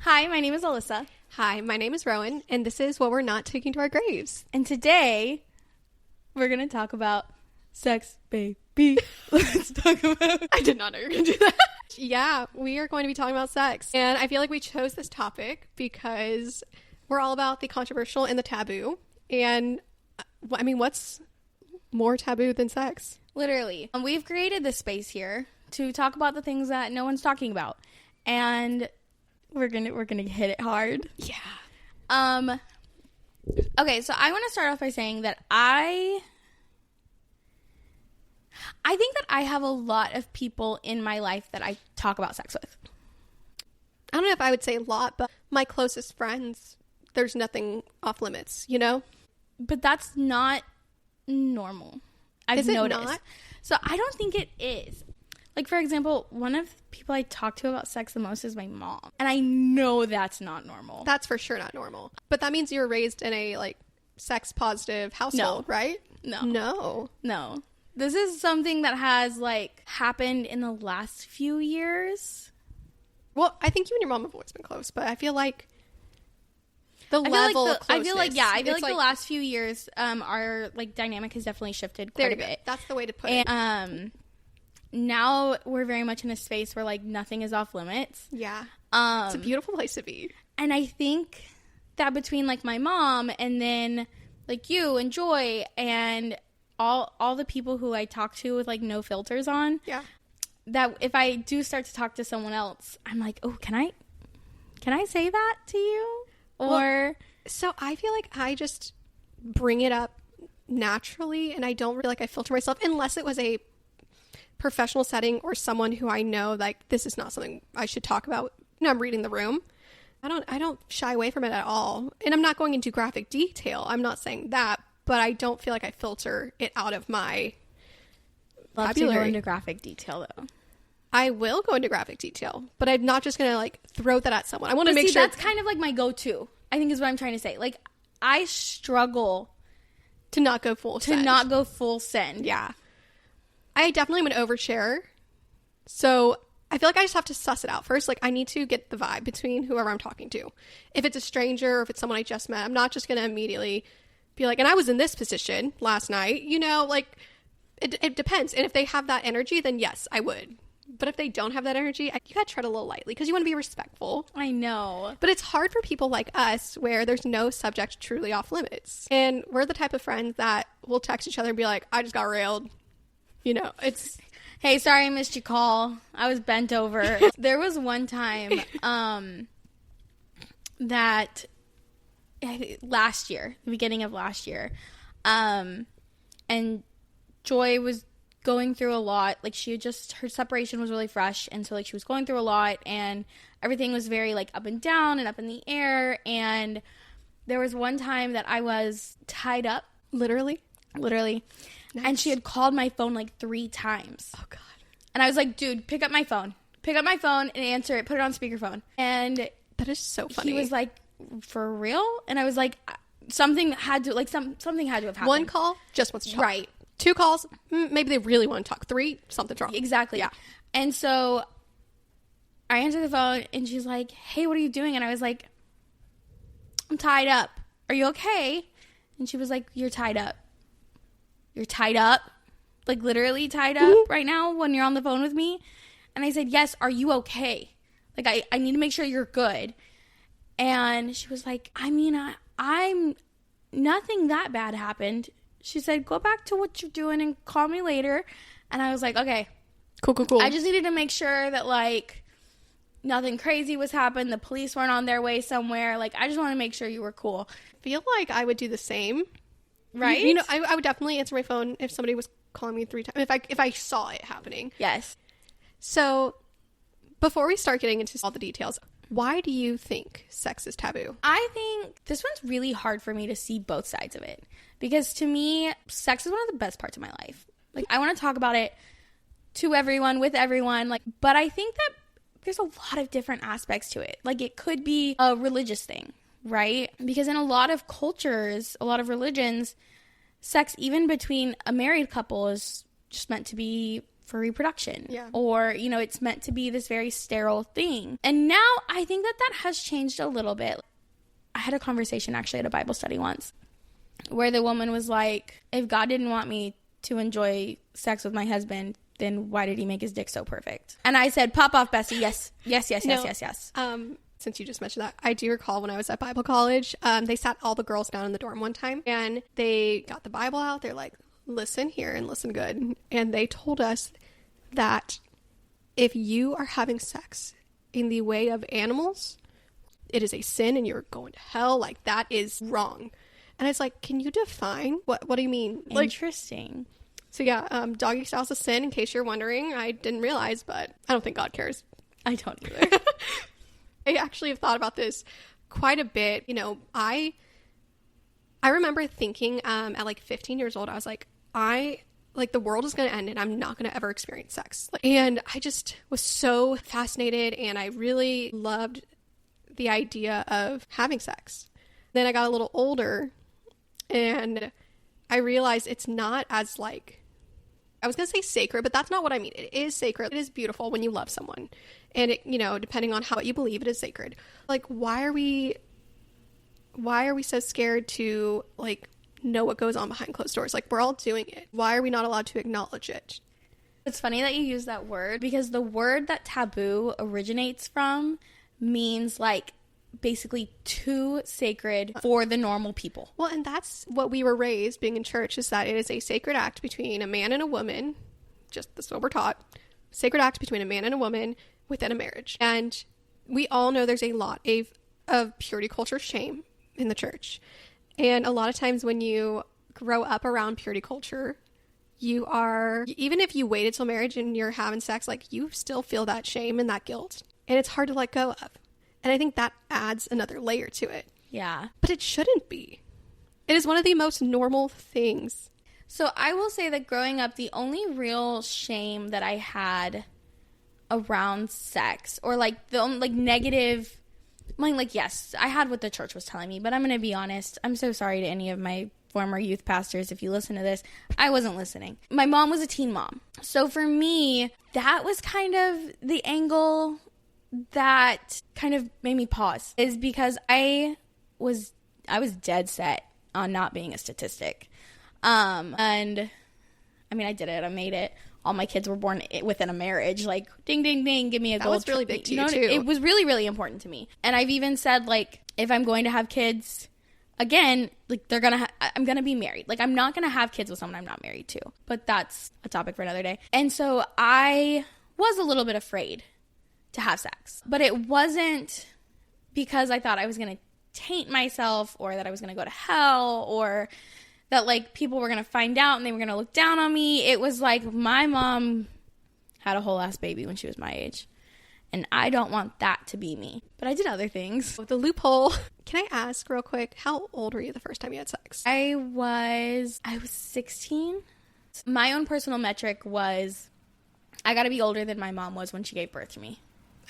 Hi, my name is Alyssa. Hi, my name is Rowan, and this is What We're Not Taking to Our Graves. And today, we're going to talk about sex, baby. Let's talk about... I did not know you were going to do that. Yeah, we are going to be talking about sex. And I feel like we chose this topic because we're all about the controversial and the taboo. And, I mean, what's more taboo than sex? Literally. We've created this space here to talk about the things that no one's talking about. And we're gonna hit it hard. Yeah. Okay, so I want to start off by saying that I think that I have a lot of people in my life that I talk about sex with. I don't know if I would say a lot, but my closest friends, there's nothing off limits, you know? But that's not normal. I've noticed. Not? So I don't think it is. Like, for example, one of the people I talk to about sex the most is my mom. And I know that's not normal. That's for sure not normal. But that means you were raised in a, like, sex-positive household, right? No. This is something that has, like, happened in the last few years. Well, I think you and your mom have always been close, but I feel like the level of closeness. I feel like the last few years, our, like, dynamic has definitely shifted quite a bit. That's the way to put it. Now we're very much in a space where, like, nothing is off limits. Yeah. It's a beautiful place to be. And I think that between, like, my mom and then, like, you and Joy and all the people who I talk to with, like, no filters on. Yeah. That if I do start to talk to someone else, I'm like, oh, can I say that to you? Or well, so I feel like I just bring it up naturally, and I don't really, like, I filter myself unless it was a professional setting or someone who I know, like, this is not something I should talk about. I'm reading the room. I don't shy away from it at all. And I'm not going into graphic detail. I'm not saying that, but I don't feel like I filter it out of my love vocabulary. to go into graphic detail, though. I will go into graphic detail, but I'm not just going to, like, throw that at someone. I want to make sure. That's kind of like my go-to, I think is what I'm trying to say. Like, I struggle to not go full send. Yeah. I definitely am an overshare. So I feel like I just have to suss it out first. Like, I need to get the vibe between whoever I'm talking to. If it's a stranger or if it's someone I just met, I'm not just going to immediately be like, and I was in this position last night. You know, like, it depends. And if they have that energy, then yes, I would. But if they don't have that energy, you gotta tread a little lightly because you want to be respectful. I know. But it's hard for people like us where there's no subject truly off limits. And we're the type of friends that will text each other and be like, I just got railed. You know, it's... Hey, sorry I missed your call. I was bent over. There was one time that last year, the beginning of last year, and Joy was going through a lot. Like, her separation was really fresh, and so, like, she was going through a lot, and everything was very, like, up and down and up in the air. And there was one time that I was tied up, literally. Nice. And she had called my phone like 3 times. Oh, God. And I was like, dude, pick up my phone and answer it. Put it on speakerphone. And that is so funny. He was like, for real? And I was like, something had to have happened. 1 call, just wants to talk. Right. 2 calls, maybe they really want to talk. 3, something's wrong. Exactly. Yeah. And so I answered the phone, and she's like, hey, what are you doing? And I was like, I'm tied up. Are you okay? And she was like, you're tied up. You're tied up? Like, literally tied up right now when you're on the phone with me? And I said, yes, are you okay? Like, I need to make sure you're good. And she was like, I mean, I'm nothing that bad happened. She said, go back to what you're doing and call me later. And I was like, okay. Cool. I just needed to make sure that, like, nothing crazy was happening. The police weren't on their way somewhere. Like, I just want to make sure you were cool. I feel like I would do the same. Right? You know, I would definitely answer my phone if somebody was calling me 3 times. If I saw it happening. Yes. So, before we start getting into all the details, why do you think sex is taboo? I think this one's really hard for me to see both sides of it. Because to me, sex is one of the best parts of my life. Like, I want to talk about it to everyone, with everyone. Like, but I think that there's a lot of different aspects to it. Like, it could be a religious thing, right? Because in a lot of cultures, a lot of religions, sex, even between a married couple, is just meant to be for reproduction. Yeah. Or, you know, it's meant to be this very sterile thing. And now I think that has changed a little bit. I had a conversation actually at a Bible study once where the woman was like, if God didn't want me to enjoy sex with my husband, then why did he make his dick so perfect? And I said, pop off, Bessie. Yes. Since you just mentioned that, I do recall when I was at Bible college, they sat all the girls down in the dorm one time and they got the Bible out. They're like, listen here and listen good. And they told us that if you are having sex in the way of animals, it is a sin and you're going to hell. Like, that is wrong. And it's like, can you define? What do you mean? Interesting. So yeah, doggy style is a sin, in case you're wondering. I didn't realize, but I don't think God cares. I don't either. I actually have thought about this quite a bit. You know, I remember thinking at like 15 years old, I was like, the world is going to end and I'm not going to ever experience sex. And I just was so fascinated and I really loved the idea of having sex. Then I got a little older and I realized it's not as like, I was going to say sacred, but that's not what I mean. It is sacred. It is beautiful when you love someone. And it, you know, depending on what you believe, it is sacred. Like, why are we so scared to like know what goes on behind closed doors? Like, we're all doing it. Why are we not allowed to acknowledge it? It's funny that you use that word because the word that taboo originates from means like basically too sacred for the normal people. Well, and that's what we were raised being in church, is that it is a sacred act between a man and a woman. Just that's what we're taught. Sacred act between a man and a woman within a marriage. And we all know there's a lot of purity culture shame in the church. And a lot of times when you grow up around purity culture, you are, even if you waited till marriage and you're having sex, like, you still feel that shame and that guilt. And it's hard to let go of. And I think that adds another layer to it. Yeah. But it shouldn't be. It is one of the most normal things. So I will say that growing up, the only real shame that I had around sex, or like the only, like, negative, like, yes, I had what the church was telling me, but I'm going to be honest. I'm so sorry to any of my former youth pastors. If you listen to this, I wasn't listening. My mom was a teen mom. So for me, that was kind of the angle that kind of made me pause, is because I was dead set on not being a statistic. And I mean, I did it. I made it. All my kids were born within a marriage. Like, ding, ding, ding, give me a gold. That was really big to you, too. It was really, really important to me. And I've even said, like, if I'm going to have kids, again, like, I'm going to be married. Like, I'm not going to have kids with someone I'm not married to. But that's a topic for another day. And so I was a little bit afraid to have sex. But it wasn't because I thought I was going to taint myself, or that I was going to go to hell, or that, like, people were going to find out and they were going to look down on me. It was like, my mom had a whole ass baby when she was my age, and I don't want that to be me. But I did other things. The loophole. Can I ask real quick, how old were you the first time you had sex? I was 16. My own personal metric was, I got to be older than my mom was when she gave birth to me.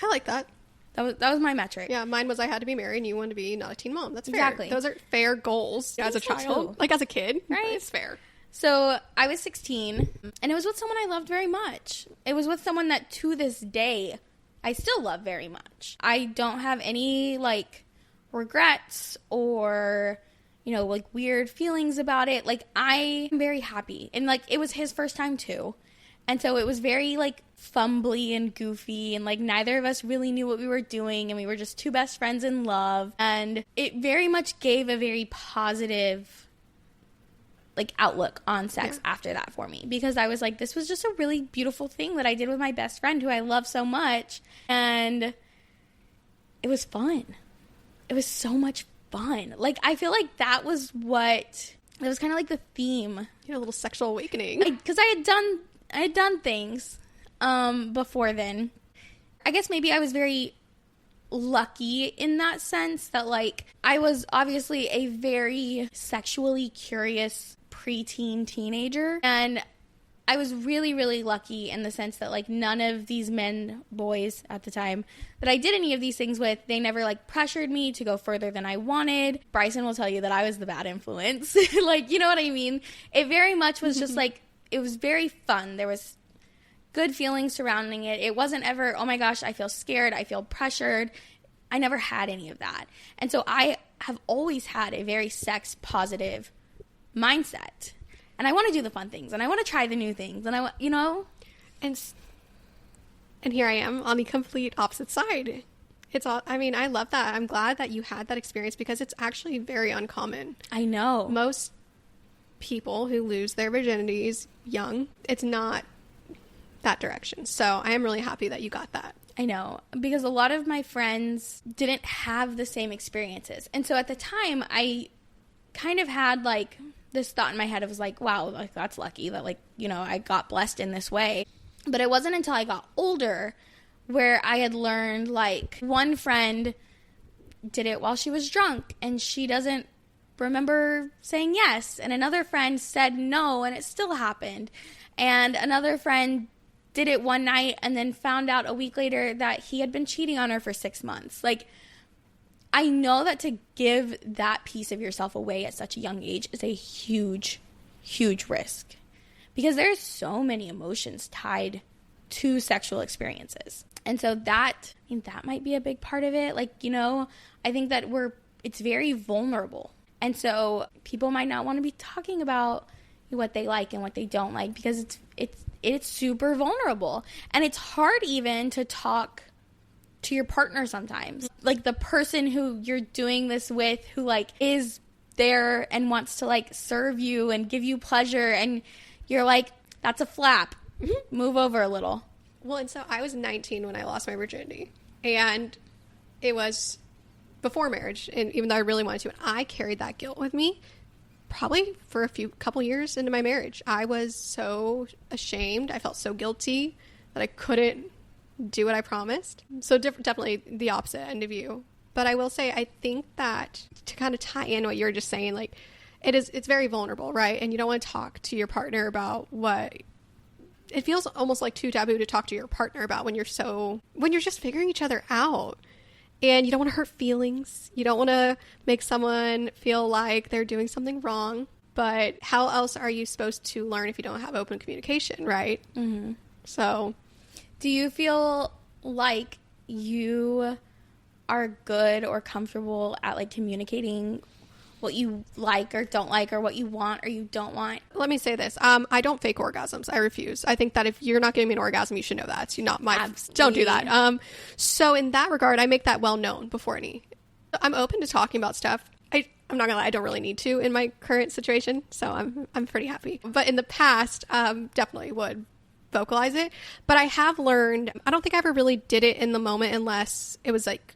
I like that. That was my metric. Yeah, mine was I had to be married and you wanted to be not a teen mom. That's fair. Exactly. Those are fair goals as a child. Like, as a kid. Right? It's fair. So I was 16, and it was with someone I loved very much. It was with someone that to this day I still love very much. I don't have any, like, regrets or, you know, like, weird feelings about it. Like, I'm very happy. And, like, it was his first time too. And so it was very, like, fumbly and goofy, and, like, neither of us really knew what we were doing, and we were just two best friends in love. And it very much gave a very positive, like, outlook on sex after that for me, because I was like, this was just a really beautiful thing that I did with my best friend who I love so much, and it was fun. It was so much fun. Like, I feel like that was kind of like the theme. You had a little sexual awakening. Because I had done things before then. I guess maybe I was very lucky in that sense that, like, I was obviously a very sexually curious preteen teenager, and I was really, really lucky in the sense that, like, none of these boys at the time that I did any of these things with, they never, like, pressured me to go further than I wanted. Bryson will tell you that I was the bad influence. Like, you know what I mean? It very much was just, like, it was very fun. good feelings surrounding it. It wasn't ever, oh my gosh, I feel scared, I feel pressured. I never had any of that. And so I have always had a very sex positive mindset. And I want to do the fun things, and I want to try the new things, and and here I am on the complete opposite side. I love that. I'm glad that you had that experience because it's actually very uncommon. I know. Most people who lose their virginities young, it's not that direction. So I am really happy that you got that. I know, because a lot of my friends didn't have the same experiences. And so at the time, I kind of had like this thought in my head. It was like, wow, like that's lucky that I got blessed in this way. But it wasn't until I got older where I had learned, like, one friend did it while she was drunk and she doesn't remember saying yes. And another friend said no and it still happened. And another friend did it one night and then found out a week later that he had been cheating on her for 6 months. Like, I know that to give that piece of yourself away at such a young age is a huge, huge risk. Because there's so many emotions tied to sexual experiences. And so that might be a big part of it. Like, I think that it's very vulnerable. And so people might not want to be talking about what they like and what they don't like because it's super vulnerable. And it's hard even to talk to your partner sometimes. Like the person who you're doing this with who like is there and wants to like serve you and give you pleasure, and you're like, that's a flap. Move over a little. Well, and so I was 19 when I lost my virginity, and it was before marriage, and even though I really wanted to, and I carried that guilt with me probably for a couple years into my marriage. I was so ashamed. I felt so guilty that I couldn't do what I promised. So definitely the opposite end of you. But I will say, I think that to kind of tie in what you're just saying, like, it's very vulnerable, right? And you don't want to talk to your partner about what it feels almost like too taboo to talk to your partner about when you're just figuring each other out, and you don't want to hurt feelings. You don't want to make someone feel like they're doing something wrong. But how else are you supposed to learn if you don't have open communication, right? Mm-hmm. So do you feel like you are good or comfortable at like communicating what you like or don't like, or what you want or you don't want? Let me say this. I don't fake orgasms. I refuse. I think that if you're not giving me an orgasm, you should know that. It's not my... Absolutely. Don't do that. So in that regard, I make that well known before any... I'm open to talking about stuff. I'm not gonna lie, I don't really need to in my current situation, so I'm pretty happy. But in the past, definitely would vocalize it. But I have learned, I don't think I ever really did it in the moment unless it was like,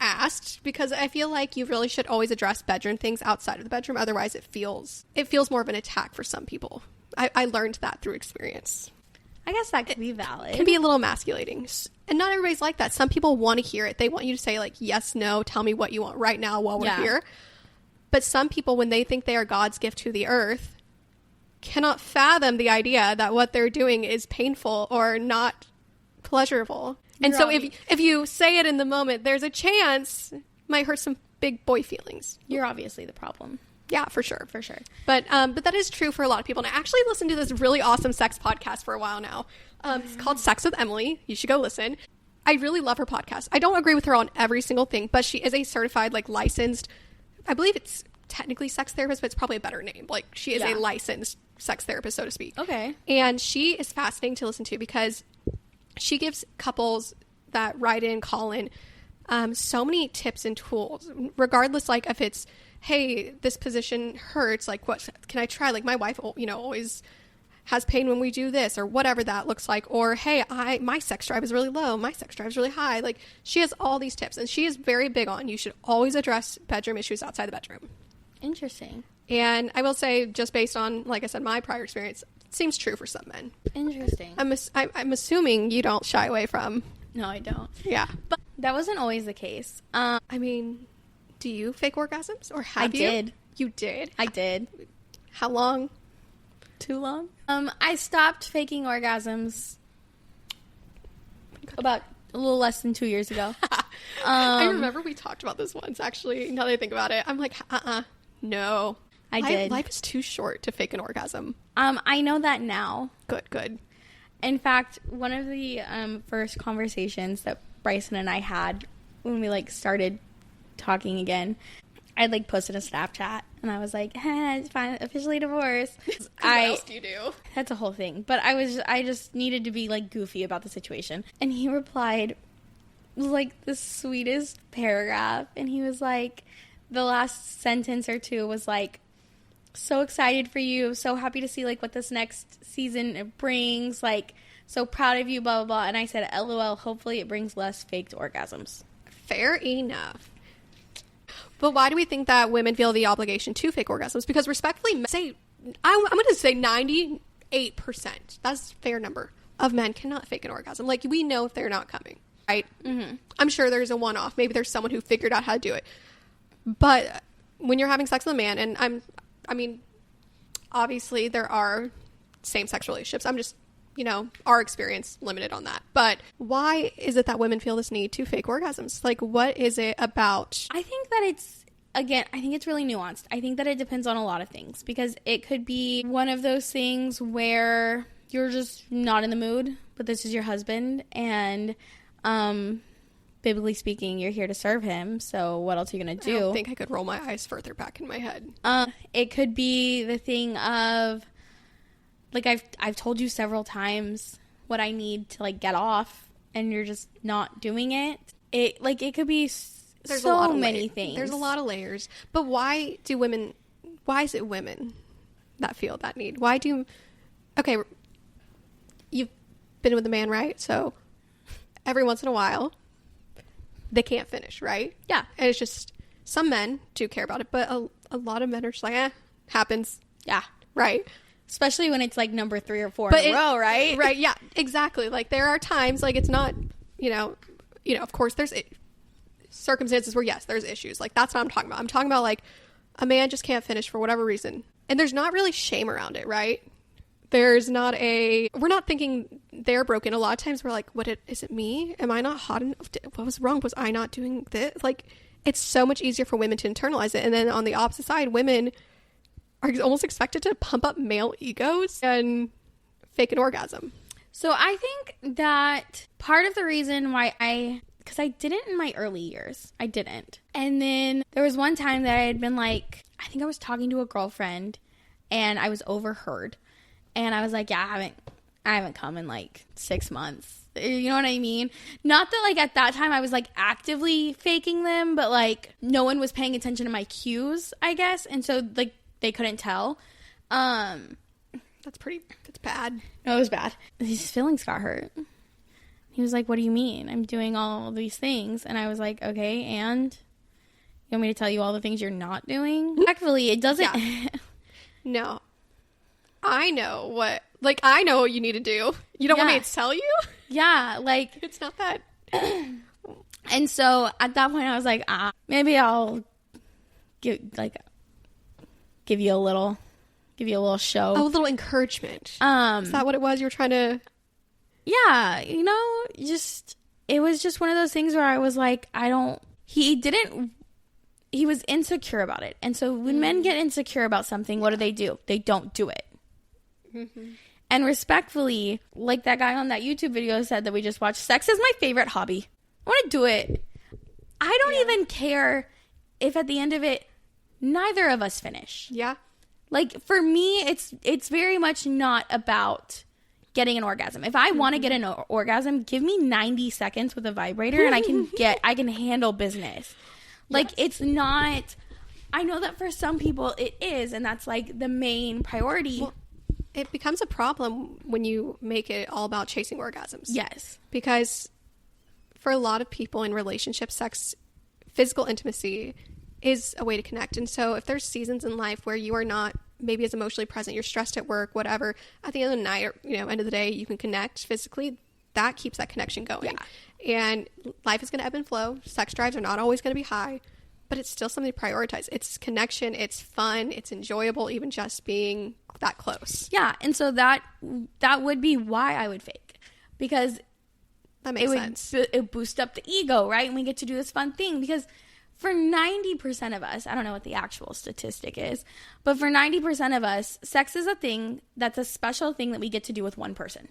asked, because I feel like you really should always address bedroom things outside of the bedroom. Otherwise it feels more of an attack for some people. I learned that through experience. I guess that could be valid. It can be a little emasculating. And not everybody's like that. Some people want to hear it. They want you to say like, yes, no, tell me what you want right now while we're here. But some people, when they think they are God's gift to the earth, cannot fathom the idea that what they're doing is painful or not pleasurable. And so if you say it in the moment, there's a chance it might hurt some big boy feelings. You're obviously the problem. Yeah, for sure. For sure. But that is true for a lot of people. And I actually listened to this really awesome sex podcast for a while now. It's called Sex with Emily. You should go listen. I really love her podcast. I don't agree with her on every single thing, but she is a certified, like, licensed, I believe it's technically sex therapist, but it's probably a better name. Like, she is a licensed sex therapist, so to speak. Okay. And she is fascinating to listen to because she gives couples that write in, call in, so many tips and tools, regardless, like, if it's, hey, this position hurts, like, what can I try? Like, my wife, always has pain when we do this, or whatever that looks like. Or, hey, my sex drive is really low, my sex drive is really high. Like, she has all these tips, and she is very big on, you should always address bedroom issues outside the bedroom. Interesting. And I will say, just based on, like I said, my prior experience, it seems true for some men. Interesting. I'm assuming you don't shy away from... No, I don't. Yeah. But that wasn't always the case. I mean, do you fake orgasms, or have you? I did. You did? I did. How long? Too long? I stopped faking orgasms about a little less than 2 years ago. I remember we talked about this once, actually. Now that I think about it, I'm like, no. I did. Life is too short to fake an orgasm. I know that now. Good. In fact, one of the first conversations that Bryson and I had when we, like, started talking again, I'd, like, posted a Snapchat, and I was like, it's fine, officially divorced. What else do you do? That's a whole thing. But I just needed to be, like, goofy about the situation. And he replied, like, the sweetest paragraph, and he was like, the last sentence or two was like, so excited for you, so happy to see, like, what this next season brings, like, so proud of you, blah, blah, blah. And I said, LOL, hopefully it brings less faked orgasms. Fair enough. But why do we think that women feel the obligation to fake orgasms? Because respectfully, I'm going to say 98%, that's a fair number, of men cannot fake an orgasm. Like, we know if they're not coming, right? Mm-hmm. I'm sure there's a one-off. Maybe there's someone who figured out how to do it. But when you're having sex with a man, and I mean, obviously there are same-sex relationships. I'm just, our experience limited on that. But why is it that women feel this need to fake orgasms? Like, what is it about? I think that I think it's really nuanced. I think that it depends on a lot of things, because it could be one of those things where you're just not in the mood, but this is your husband, and biblically speaking, you're here to serve him, so what else are you going to do? I don't think I could roll my eyes further back in my head. It could be the thing of, like, I've told you several times what I need to, like, get off, and you're just not doing it. It could be so many things. There's a lot of layers. But why is it women that feel that need? Okay, you've been with a man, right? So every once in a while, they can't finish, right? Yeah. And it's just, some men do care about it, but a lot of men are just like, happens. Yeah. Right. Especially when it's, like, number 3 or 4 in a row, right? Right, yeah, exactly. Like, there are times, like, it's not, of course, there's circumstances where, yes, there's issues. Like, that's what I'm talking about. I'm talking about, like, a man just can't finish for whatever reason. And there's not really shame around it, right? There's not we're not thinking they're broken. A lot of times we're like, is it me? Am I not hot enough? What was wrong? Was I not doing this? Like, it's so much easier for women to internalize it. And then on the opposite side, women are almost expected to pump up male egos and fake an orgasm. So I think that part of the reason why because I didn't in my early years. I didn't. And then there was one time that I had been like, I think I was talking to a girlfriend and I was overheard. And I was like, yeah, I haven't come in like 6 months. You know what I mean? Not that, like, at that time I was, like, actively faking them, but, like, no one was paying attention to my cues, I guess. And so, like, they couldn't tell. That's bad. No, it was bad. His feelings got hurt. He was like, what do you mean? I'm doing all these things. And I was like, okay, and you want me to tell you all the things you're not doing? Actually, it doesn't. Yeah. No. I know what you need to do. You don't want me to tell you? Yeah, like. It's not that. And so at that point I was like, maybe I'll give you a little show. Oh, a little encouragement. Is that what it was? You were trying to... Yeah, it was just one of those things where I was like, he was insecure about it. And so when men get insecure about something, what do? They don't do it. Mm-hmm. And respectfully, like that guy on that YouTube video said that we just watched, sex is my favorite hobby. I want to do it. I don't even care if at the end of it, neither of us finish. Yeah. Like, for me, it's very much not about getting an orgasm. If I want to get an orgasm, give me 90 seconds with a vibrator and I can handle business. Like, It's not, I know that for some people it is, and that's like the main priority. Well, it becomes a problem when you make it all about chasing orgasms. Yes. Because for a lot of people in relationships, sex, physical intimacy is a way to connect. And so if there's seasons in life where you are not maybe as emotionally present, you're stressed at work, whatever, at the end of the night or, end of the day, you can connect physically, that keeps that connection going. Yeah. And life is going to ebb and flow. Sex drives are not always going to be high, but it's still something to prioritize. It's connection. It's fun. It's enjoyable, even just being that close. Yeah. And so that would be why I would fake, because that makes sense. It would boost up the ego, right? And we get to do this fun thing, because for 90% of us, I don't know what the actual statistic is, but for 90% of us, sex is a thing that's a special thing that we get to do with one person.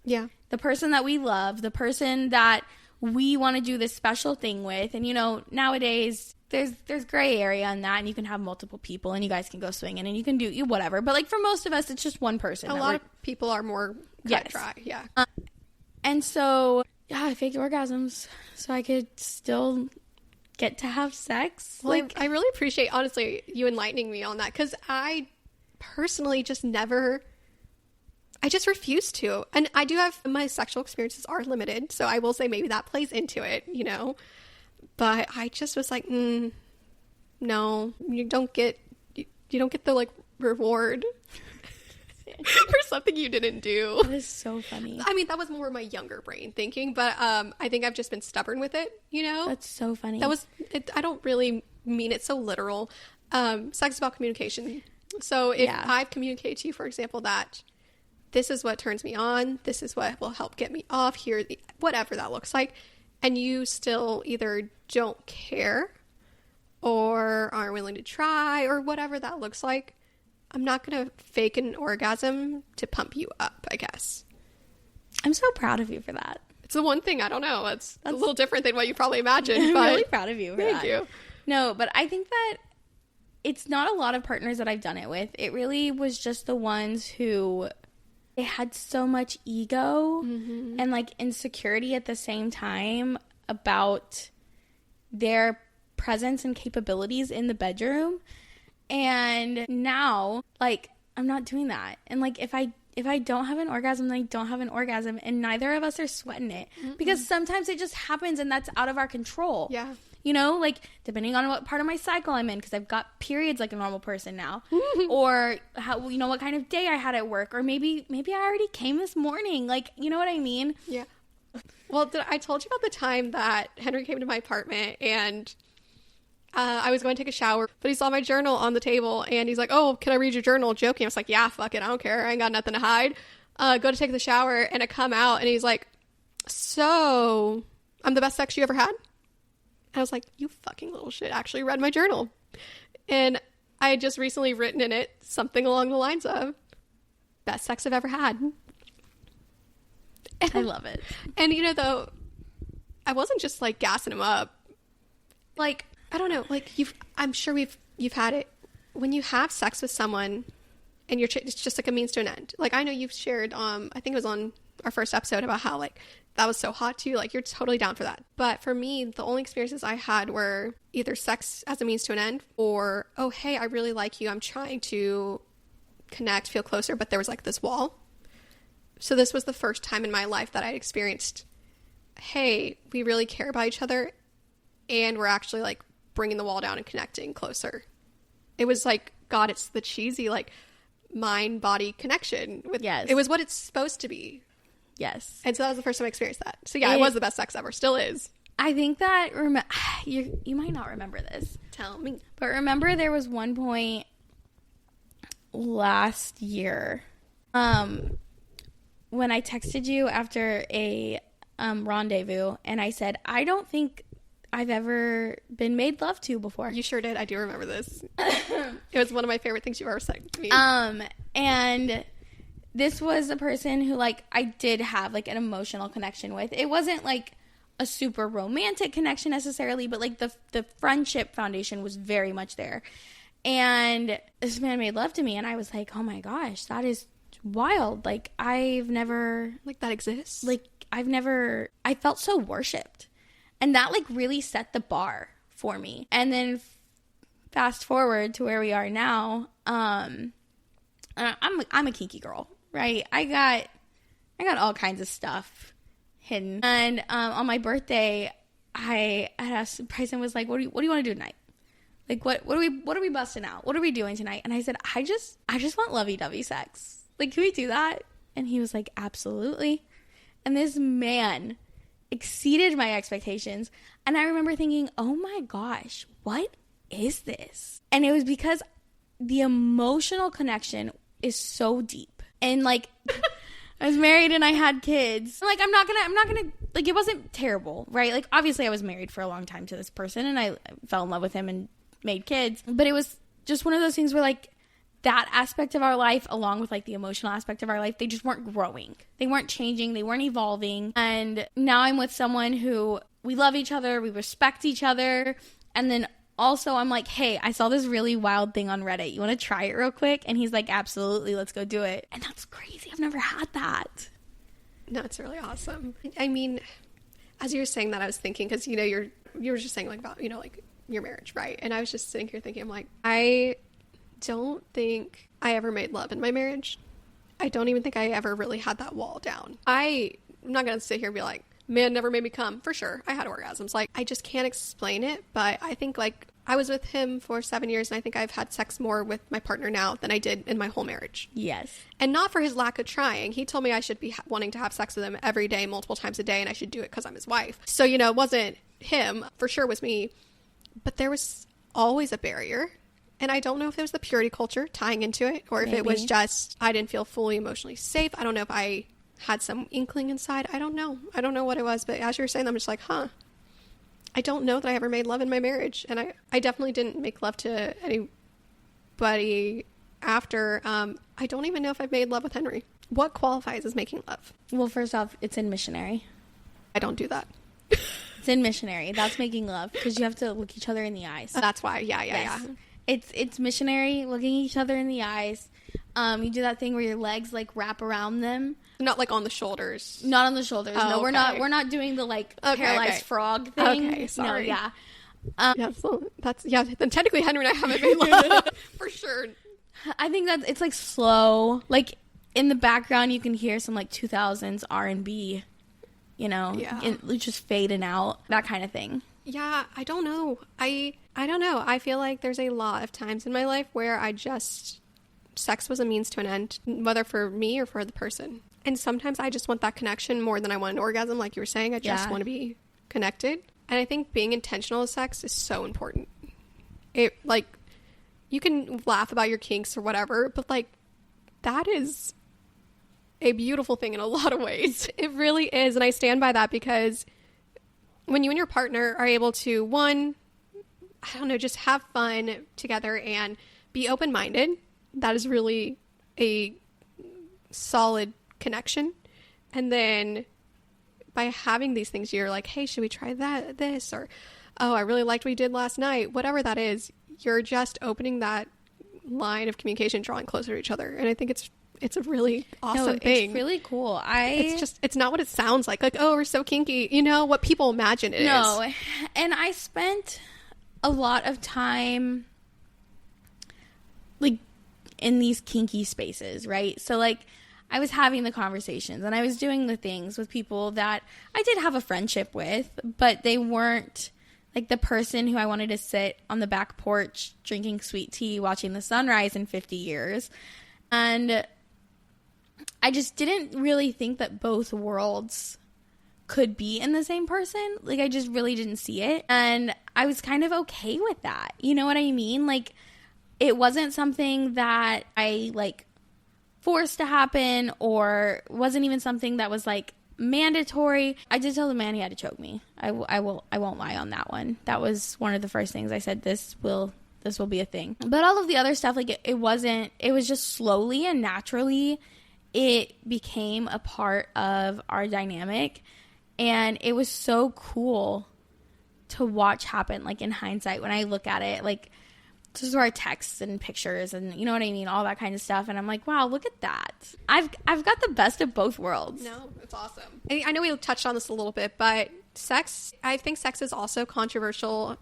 Yeah. The person that we love, the person that we want to do this special thing with. And, you know, nowadays there's gray area in that, and you can have multiple people and you guys can go swinging and you can do whatever. But like for most of us, it's just one person. A lot of people are more cut dry. Yeah. And so, yeah, I faked orgasms so I could still get to have sex. Well, like, I really appreciate, honestly, you enlightening me on that, because I personally just refuse to. And I do have, my sexual experiences are limited, so I will say maybe that plays into it, you know. But I just was like, no, you don't get the, like, reward for something you didn't do. That is so funny. I mean, that was more my younger brain thinking, but I think I've just been stubborn with it, you know? That's so funny. That was it. I don't really mean it so literal. Sex is about communication. So if I've communicated to you, for example, that this is what turns me on, this is what will help get me off here, whatever that looks like, and you still either don't care or aren't willing to try or whatever that looks like, I'm not going to fake an orgasm to pump you up, I guess. I'm so proud of you for that. It's the one thing, I don't know. It's a little different than what you probably imagined. I'm but really proud of you for that. Thank you. No, but I think that it's not a lot of partners that I've done it with. It really was just the ones who they had so much ego and like insecurity at the same time about their presence and capabilities in the bedroom. And now, like, I'm not doing that. And like, if I don't have an orgasm, then I don't have an orgasm, and neither of us are sweating it. Because sometimes it just happens and that's out of our control. Yeah. You know, like, depending on what part of my cycle I'm in, because I've got periods like a normal person now. Or, how, you know, what kind of day I had at work. Or maybe I already came this morning. Like, you know what I mean? Yeah. Well, I told you about the time that Henry came to my apartment and I was going to take a shower, but he saw my journal on the table and he's like, "Oh, can I read your journal?" Joking. I was like, "Yeah, fuck it. I don't care. I ain't got nothing to hide." Go to take the shower and I come out and he's like, "So, I'm the best sex you ever had?" I was like, "You fucking little shit actually read my journal." And I had just recently written in it something along the lines of, "Best sex I've ever had." I love it. And, you know, though, I wasn't just, like, gassing him up. Like, I don't know, like, I'm sure you've had it. When you have sex with someone and it's just, like, a means to an end. Like, I know you've shared, I think it was on our first episode about how, like, that was so hot to you. Like, you're totally down for that. But for me, the only experiences I had were either sex as a means to an end or, oh, hey, I really like you. I'm trying to connect, feel closer. But there was, like, this wall. So this was the first time in my life that I experienced, hey, we really care about each other and we're actually, like, bringing the wall down and connecting closer. It was like, God, it's the cheesy, like, mind-body connection. Yes. It was what it's supposed to be. Yes. And so that was the first time I experienced that. So yeah, it was the best sex ever. Still is. I think that, you might not remember this. Tell me. But remember there was one point last year, when I texted you after a rendezvous and I said, I don't think I've ever been made love to before. You sure did. I do remember this. It was one of my favorite things you've ever said to me. And this was a person who, like, I did have, like, an emotional connection with. It wasn't, like, a super romantic connection necessarily, but, like, the friendship foundation was very much there. And this man made love to me, and I was like, oh my gosh, that is wild. Like, I've never... Like, that exists? Like, I felt so worshipped. And that, like, really set the bar for me. And then fast forward to where we are now, I'm a kinky girl, right? I got all kinds of stuff hidden. And on my birthday, I had asked Bryson, was like, what do you want to do tonight? Like, what are we busting out? What are we doing tonight? And I said, I just want lovey-dovey sex. Like, can we do that? And he was like, absolutely. And this man exceeded my expectations. And I remember thinking, oh my gosh, what is this? And it was because the emotional connection is so deep. And, like, I was married and I had kids. Like, I'm not gonna, like, it wasn't terrible, right? Like, obviously I was married for a long time to this person and I fell in love with him and made kids. But it was just one of those things where, like, that aspect of our life, along with like the emotional aspect of our life, they just weren't growing. They weren't changing. They weren't evolving. And now I'm with someone who we love each other. We respect each other. And then also I'm like, hey, I saw this really wild thing on Reddit. You want to try it real quick? And he's like, absolutely. Let's go do it. And that's crazy. I've never had that. No, it's really awesome. I mean, as you were saying that, I was thinking, because, you know, you were just saying like about, you know, like your marriage, right? And I was just sitting here thinking, I'm like, I don't think I ever made love in my marriage. I don't even think I ever really had that wall down. I'm not going to sit here and be like, man never made me come. For sure, I had orgasms. Like, I just can't explain it, but I think like I was with him for 7 years, and I think I've had sex more with my partner now than I did in my whole marriage. Yes. And not for his lack of trying. He told me I should be wanting to have sex with him every day, multiple times a day, and I should do it because I'm his wife. So, you know, it wasn't him. For sure it was me. But there was always a barrier. And I don't know if it was the purity culture tying into it, or if it was just I didn't feel fully emotionally safe. I don't know if I had some inkling inside. I don't know. I don't know what it was. But as you were saying, I'm just like, I don't know that I ever made love in my marriage. And I definitely didn't make love to anybody after. I don't even know if I've made love with Henry. What qualifies as making love? Well, first off, it's in missionary. I don't do that. It's in missionary. That's making love, because you have to look each other in the eyes. That's why. Yeah. It's missionary, looking each other in the eyes. You do that thing where your legs like wrap around them. Not like on the shoulders. Not on the shoulders. Oh, no, okay. we're not doing the like paralyzed frog thing. Okay, sorry. No, yeah. Then technically Henry and I haven't made love for sure. I think that it's like slow. Like in the background, you can hear some like 2000s R&B. You know, just fading out, that kind of thing. Yeah, I don't know. I don't know. I feel like there's a lot of times in my life where sex was a means to an end, whether for me or for the person. And sometimes I just want that connection more than I want an orgasm, like you were saying. I just want to be connected. And I think being intentional with sex is so important. It, like, you can laugh about your kinks or whatever, but, like, that is a beautiful thing in a lot of ways. It really is. And I stand by that, because when you and your partner are able to, one, I don't know, just have fun together and be open-minded, that is really a solid connection. And then by having these things, you're like, hey, should we try this? Or, oh, I really liked what we did last night. Whatever that is, you're just opening that line of communication, drawing closer to each other. And I think it's a really awesome thing. It's really cool. It's not what it sounds like. Like, oh, we're so kinky. You know, what people imagine it is. No. And I spent a lot of time, like, in these kinky spaces, right? So, like, I was having the conversations and I was doing the things with people that I did have a friendship with, but they weren't, like, the person who I wanted to sit on the back porch drinking sweet tea, watching the sunrise in 50 years. And I just didn't really think that both worlds could be in the same person. Like, I just really didn't see it. And I was kind of okay with that. You know what I mean? Like, it wasn't something that I, like, forced to happen, or wasn't even something that was, like, mandatory. I did tell the man he had to choke me. I won't lie on that one. That was one of the first things I said, this will be a thing. But all of the other stuff, like, it wasn't. It was just slowly and naturally it became a part of our dynamic, and it was so cool to watch happen, like, in hindsight, when I look at it, like, just our texts and pictures and, you know what I mean, all that kind of stuff, and I'm like, wow, look at that. I've got the best of both worlds. No, it's awesome. I know we touched on this a little bit, but I think sex is also controversial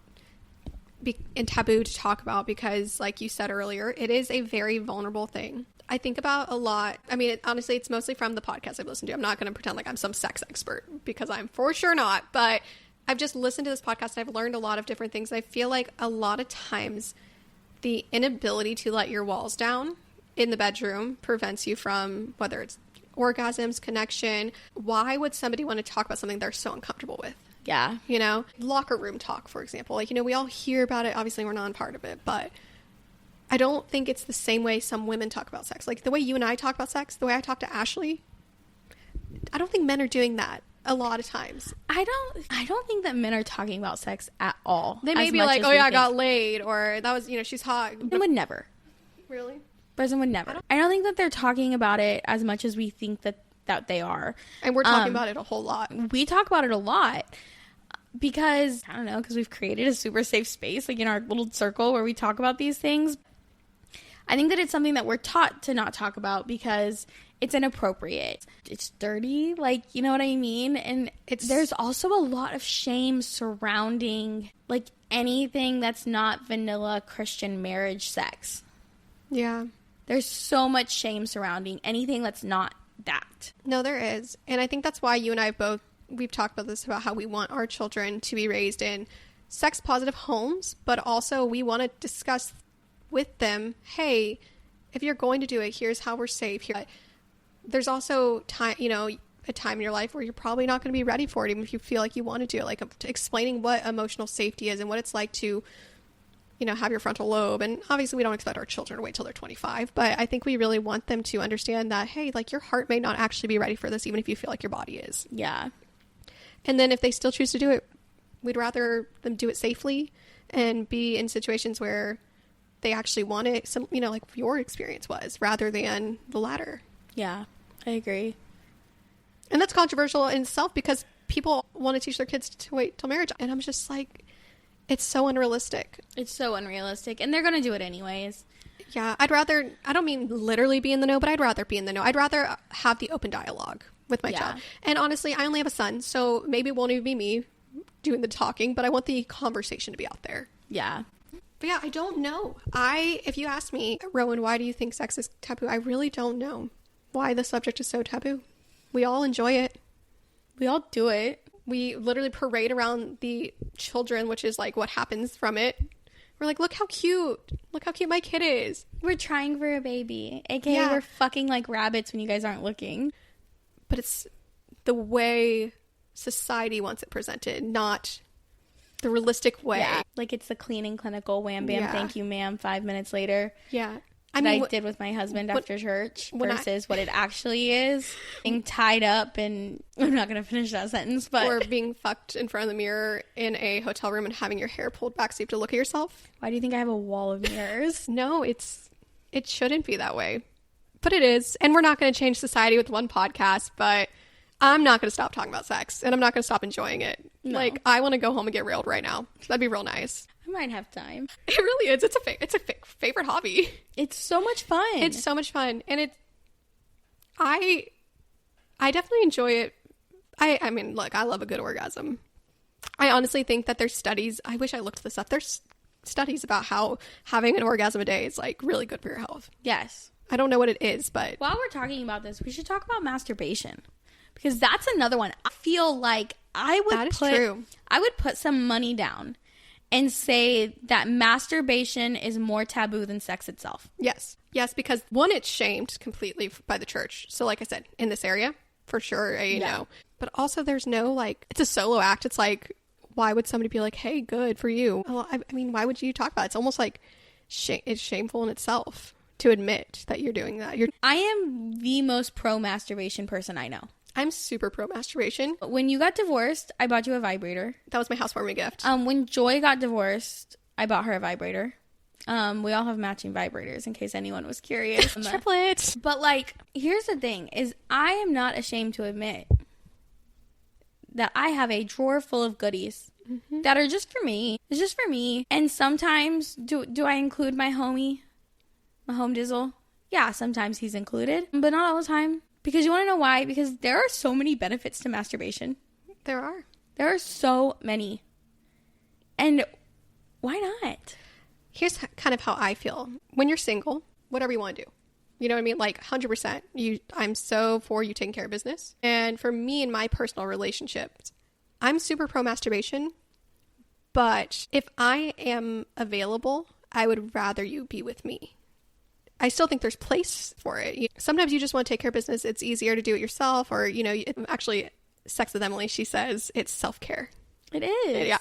and taboo to talk about, because, like you said earlier, it is a very vulnerable thing. I think about a lot. I mean, honestly, it's mostly from the podcast I've listened to. I'm not going to pretend like I'm some sex expert, because I'm for sure not. But I've just listened to this podcast and I've learned a lot of different things. I feel like a lot of times the inability to let your walls down in the bedroom prevents you from, whether it's orgasms, connection. Why would somebody want to talk about something they're so uncomfortable with? Yeah. You know, locker room talk, for example. Like, you know, we all hear about it. Obviously, we're not part of it, but I don't think it's the same way some women talk about sex. Like, the way you and I talk about sex, the way I talk to Ashley, I don't think men are doing that a lot of times. I don't think that men are talking about sex at all. They may be like, oh yeah, I got laid, or that was, you know, she's hot. But would never. Really? person would never. I don't think that they're talking about it as much as we think that they are. And we're talking about it a whole lot. We talk about it a lot because, I don't know, because we've created a super safe space, like in our little circle where we talk about these things. I think that it's something that we're taught to not talk about because it's inappropriate. It's dirty, like, you know what I mean? And there's also a lot of shame surrounding, like, anything that's not vanilla Christian marriage sex. Yeah. There's so much shame surrounding anything that's not that. No, there is. And I think that's why you and I we've talked about this, about how we want our children to be raised in sex positive homes, but also we want to discuss with them, hey, if you're going to do it, here's how we're safe. There's also time, a time in your life where you're probably not going to be ready for it, even if you feel like you want to do it, like explaining what emotional safety is and what it's like to have your frontal lobe. And obviously we don't expect our children to wait till they're 25, but I think we really want them to understand that, hey, like, your heart may not actually be ready for this, even if you feel like your body is. Yeah. And then if they still choose to do it, we'd rather them do it safely and be in situations where they actually want it, like your experience was, rather than the latter. Yeah, I agree. And that's controversial in itself because people want to teach their kids to wait till marriage. And I'm just like, it's so unrealistic. It's so unrealistic. And they're going to do it anyways. Yeah, I don't mean literally be in the know, but I'd rather be in the know. I'd rather have the open dialogue with my child. And honestly, I only have a son, so maybe it won't even be me doing the talking, but I want the conversation to be out there. Yeah. But yeah, I don't know. If you ask me, Rowan, why do you think sex is taboo? I really don't know why the subject is so taboo. We all enjoy it. We all do it. We literally parade around the children, which is like what happens from it. We're like, look how cute my kid is. We're trying for a baby, aka we're fucking like rabbits when you guys aren't looking. But it's the way society wants it presented, not the realistic way. Yeah, like it's the clean and clinical wham bam, thank you ma'am, 5 minutes later. Yeah. I did with my husband after church versus what it actually is. Being tied up and I'm not going to finish that sentence, but. Or being fucked in front of the mirror in a hotel room and having your hair pulled back so you have to look at yourself. Why do you think I have a wall of mirrors? No, it shouldn't be that way. But it is. And we're not going to change society with one podcast, but I'm not going to stop talking about sex and I'm not going to stop enjoying it. No. Like, I want to go home and get railed right now. That'd be real nice. I might have time. It really is. It's a favorite hobby. It's so much fun. It's so much fun. And I definitely enjoy it. I mean, look, I love a good orgasm. I honestly think that there's studies. I wish I looked this up. There's studies about how having an orgasm a day is like really good for your health. Yes. I don't know what it is, but. While we're talking about this, we should talk about masturbation. Because that's another one. I feel like I would put some money down and say that masturbation is more taboo than sex itself. Yes. Yes, because one, it's shamed completely by the church. So like I said, in this area, for sure, you know. But also there's no, like, it's a solo act. It's like, why would somebody be like, hey, good for you? Well, I mean, why would you talk about it? It's almost like it's shameful in itself to admit that you're doing that. I am the most pro-masturbation person I know. I'm super pro-masturbation. When you got divorced, I bought you a vibrator. That was my housewarming gift. When Joy got divorced, I bought her a vibrator. We all have matching vibrators in case anyone was curious. Triplets. But like, here's the thing is I am not ashamed to admit that I have a drawer full of goodies that are just for me. It's just for me. And sometimes do I include my homie, my home dizzle? Yeah, sometimes he's included, but not all the time. Because you want to know why? Because there are so many benefits to masturbation. There are. There are so many. And why not? Here's kind of how I feel. When you're single, whatever you want to do. You know what I mean? Like 100%. I'm so for you taking care of business. And for me in my personal relationships, I'm super pro masturbation. But if I am available, I would rather you be with me. I still think there's place for it. Sometimes you just want to take care of business. It's easier to do it yourself, or, actually, Sex with Emily, she says it's self-care. It is. Yeah.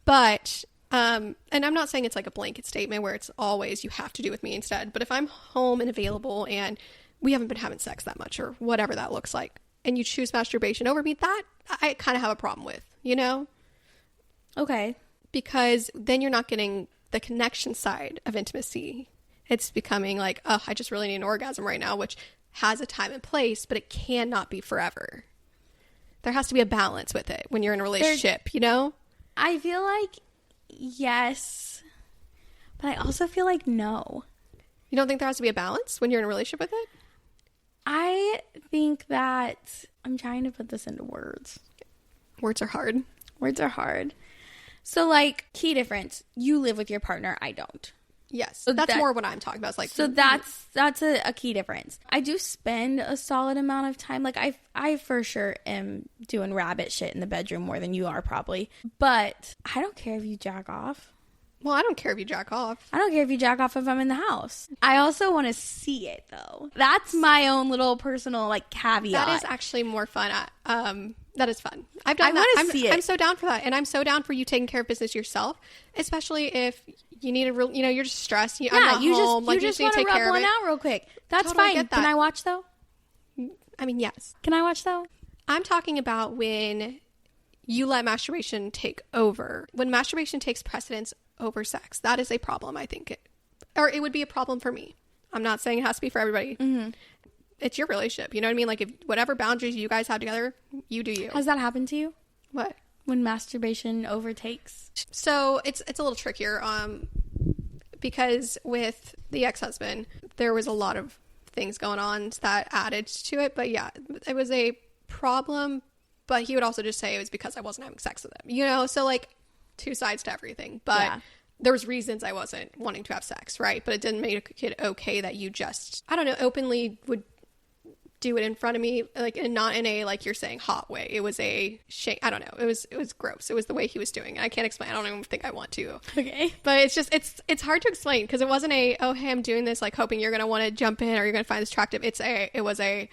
But, and I'm not saying it's like a blanket statement where it's always you have to do with me instead. But if I'm home and available and we haven't been having sex that much or whatever that looks like, and you choose masturbation over me, that I kind of have a problem with, Okay. Because then you're not getting the connection side of intimacy. It's becoming like, oh, I just really need an orgasm right now, which has a time and place, but it cannot be forever. There has to be a balance with it when you're in a relationship, you know? I feel like yes, but I also feel like no. You don't think there has to be a balance when you're in a relationship with it? I think that I'm trying to put this into words. Words are hard. Words are hard. So, like, key difference. You live with your partner. I don't. Yes. So that's more what I'm talking about. It's like, so that's a key difference. I do spend a solid amount of time. Like, I for sure am doing rabbit shit in the bedroom more than you are probably. But I don't care if you jack off. Well, I don't care if you jack off. I don't care if you jack off if I'm in the house. I also want to see it, though. That's my own little personal, like, caveat. That is actually more fun. That is fun. I've done that. I want to see it. I'm so down for that. And I'm so down for you taking care of business yourself, especially if you need a real, you know, you're just stressed. I'm not home. You just want to rub one out real quick. That's totally fine. Can I watch, though? I mean, yes. Can I watch, though? I'm talking about when you let masturbation take over. When masturbation takes precedence over sex, that is a problem, I think. It would be a problem for me. I'm not saying it has to be for everybody. Mm-hmm. It's your relationship. You know what I mean? Like, if whatever boundaries you guys have together, you do you. Has that happened to you? What? When masturbation overtakes? So it's a little trickier because with the ex-husband, there was a lot of things going on that added to it. But yeah, it was a problem. But he would also just say it was because I wasn't having sex with him. You know? So, like, two sides to everything. But there was reasons I wasn't wanting to have sex, right? But it didn't make it okay that you just, I don't know, openly would do it in front of me, like, and not in a, like you're saying, hot way. It was a shame. I don't know. It was gross. It was the way he was doing it. I can't explain. I don't even think I want to. Okay. But it's just, it's hard to explain because it wasn't a, oh, hey, I'm doing this, like, hoping you're going to want to jump in or you're going to find this attractive. It was a,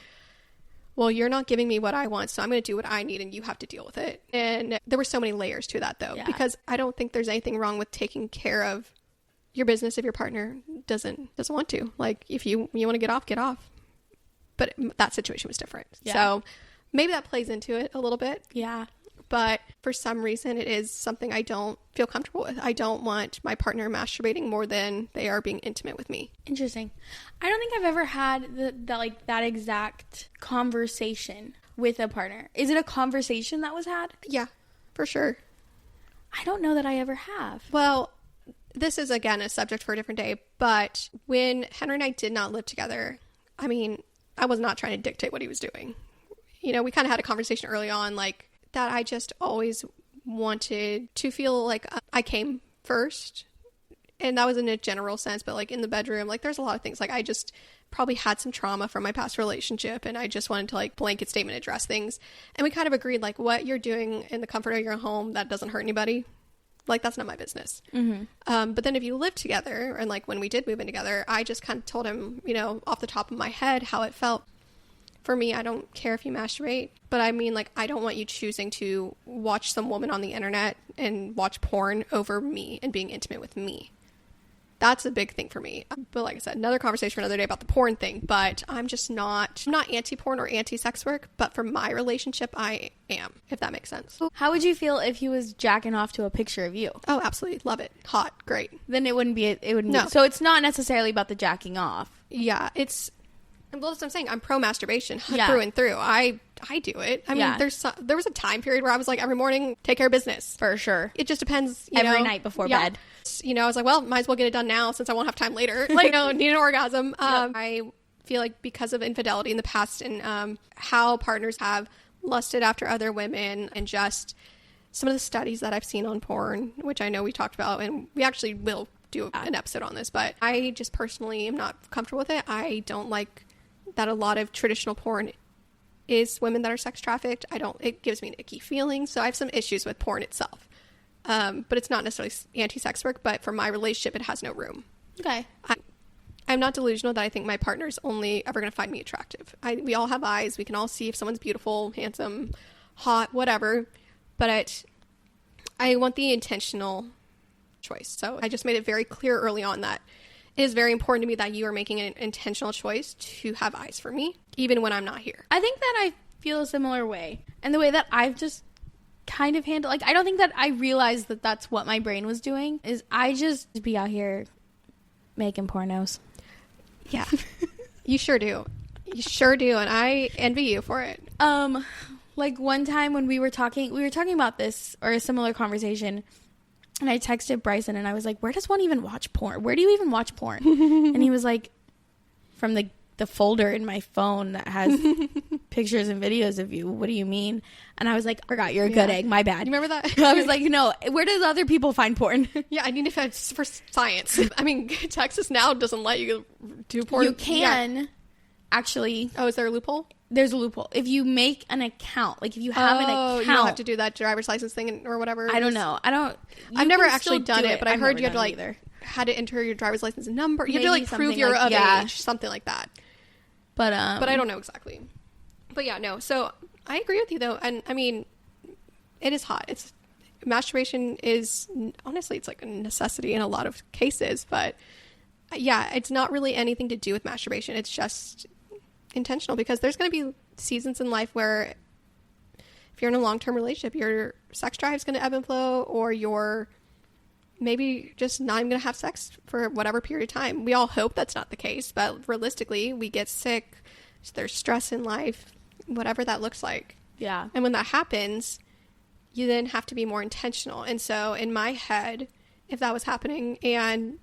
well, you're not giving me what I want, so I'm going to do what I need and you have to deal with it. And there were so many layers to that, though, because I don't think there's anything wrong with taking care of your business if your partner doesn't want to. Like, if you want to get off, get off. But that situation was different. Yeah. So maybe that plays into it a little bit. Yeah. But for some reason, it is something I don't feel comfortable with. I don't want my partner masturbating more than they are being intimate with me. Interesting. I don't think I've ever had that exact conversation with a partner. Is it a conversation that was had? Yeah, for sure. I don't know that I ever have. Well, this is, again, a subject for a different day. But when Henry and I did not live together, I mean, I was not trying to dictate what he was doing. You know, we kind of had a conversation early on, like, that I just always wanted to feel like I came first. And that was in a general sense, but, like, in the bedroom, like, there's a lot of things. Like, I just probably had some trauma from my past relationship, and I just wanted to, like, blanket statement address things. And we kind of agreed, like, what you're doing in the comfort of your home that doesn't hurt anybody, like, that's not my business. Mm-hmm. But then if you live together, and, like, when we did move in together, I just kind of told him, you know, off the top of my head how it felt. For me, I don't care if you masturbate, but I mean, like, I don't want you choosing to watch some woman on the internet and watch porn over me and being intimate with me. That's a big thing for me. But like I said, another conversation for another day about the porn thing, but I'm not anti-porn or anti-sex work, but for my relationship, I am, if that makes sense. How would you feel if he was jacking off to a picture of you? Oh, absolutely. Love it. Hot. Great. Then it wouldn't be, no. So it's not necessarily about the jacking off. Yeah, well, that's what I'm saying. I'm pro masturbation through and through. I do it. I mean, there was a time period where I was like, every morning, take care of business. For sure. It just depends. Every night before bed. You know, I was like, well, might as well get it done now since I won't have time later. Like, you know, need an orgasm. I feel like because of infidelity in the past and how partners have lusted after other women and just some of the studies that I've seen on porn, which I know we talked about, and we actually will do an episode on this, but I just personally am not comfortable with it. I don't like that a lot of traditional porn is women that are sex trafficked. It gives me an icky feeling. So I have some issues with porn itself. But it's not necessarily anti-sex work, but for my relationship, it has no room. Okay. I'm not delusional that I think my partner's only ever going to find me attractive. We all have eyes. We can all see if someone's beautiful, handsome, hot, whatever. But I want the intentional choice. So I just made it very clear early on that it is very important to me that you are making an intentional choice to have eyes for me, even when I'm not here. I think that I feel a similar way. And the way that I've just kind of handled, like, I don't think that I realized that that's what my brain was doing, is I just be out here making pornos. Yeah. You sure do. You sure do, and I envy you for it. Like one time when we were talking about this or a similar conversation, and I texted Bryson and I was like, where does one even watch porn? Where do you even watch porn? And he was like, from the folder in my phone that has pictures and videos of you. What do you mean? And I was like, I forgot, you're a good egg. My bad. You remember that? I was like, no, where does other people find porn? Yeah, I need to find for science. I mean, Texas now doesn't let you do porn. You can actually. Oh, is there a loophole? There's a loophole. If you make an account, like if you have an account. You don't have to do that driver's license thing or whatever. I don't know. I've never actually done it, but I heard you had to like had to enter your driver's license number. You had to like prove you're of age, something like that. But I don't know exactly. But yeah, no. So I agree with you though, and I mean, it is hot. Masturbation is honestly, it's like a necessity in a lot of cases. But yeah, it's not really anything to do with masturbation. It's just intentional, because there's going to be seasons in life where if you're in a long-term relationship, your sex drive is going to ebb and flow, or you're maybe just not even going to have sex for whatever period of time. We all hope that's not the case, but realistically, we get sick. There's stress in life, whatever that looks like. Yeah. And when that happens, you then have to be more intentional. And so in my head, if that was happening and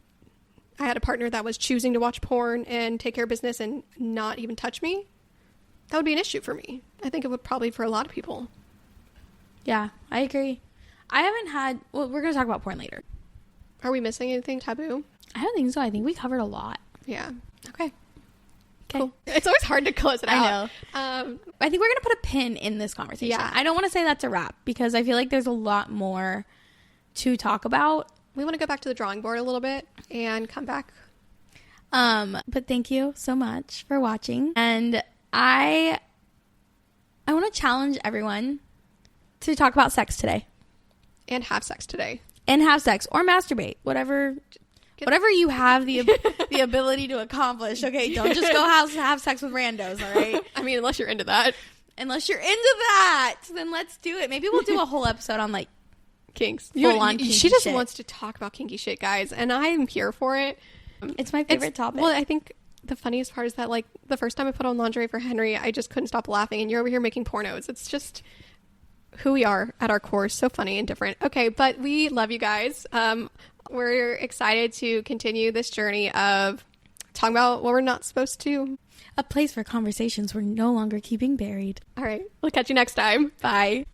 I had a partner that was choosing to watch porn and take care of business and not even touch me, that would be an issue for me. I think it would probably for a lot of people. Yeah, I agree. I haven't had... Well, we're going to talk about porn later. Are we missing anything taboo? I don't think so. I think we covered a lot. Yeah. Okay. Cool. It's always hard to close it out. I know. I think we're going to put a pin in this conversation. Yeah. I don't want to say that's a wrap, because I feel like there's a lot more to talk about. We want to go back to the drawing board a little bit and come back. But thank you so much for watching. And I want to challenge everyone to talk about sex today. And have sex today. And have sex or masturbate, whatever you have the ability to accomplish. Okay, don't just go have sex with randos, all right? I mean, unless you're into that. Unless you're into that, then let's do it. Maybe we'll do a whole episode on like kinks. Full-on kinky she just shit. wants to talk about kinky shit, guys, and I'm here for it. It's my favorite topic. Well, I think the funniest part is that like the first time I put on lingerie for Henry, I just couldn't stop laughing, and you're over here making pornos. It's just who we are at our core. So funny and different. Okay, but we love you guys. We're excited to continue this journey of talking about what we're not supposed to. A place for conversations we're no longer keeping buried. All right, we'll catch you next time. Bye.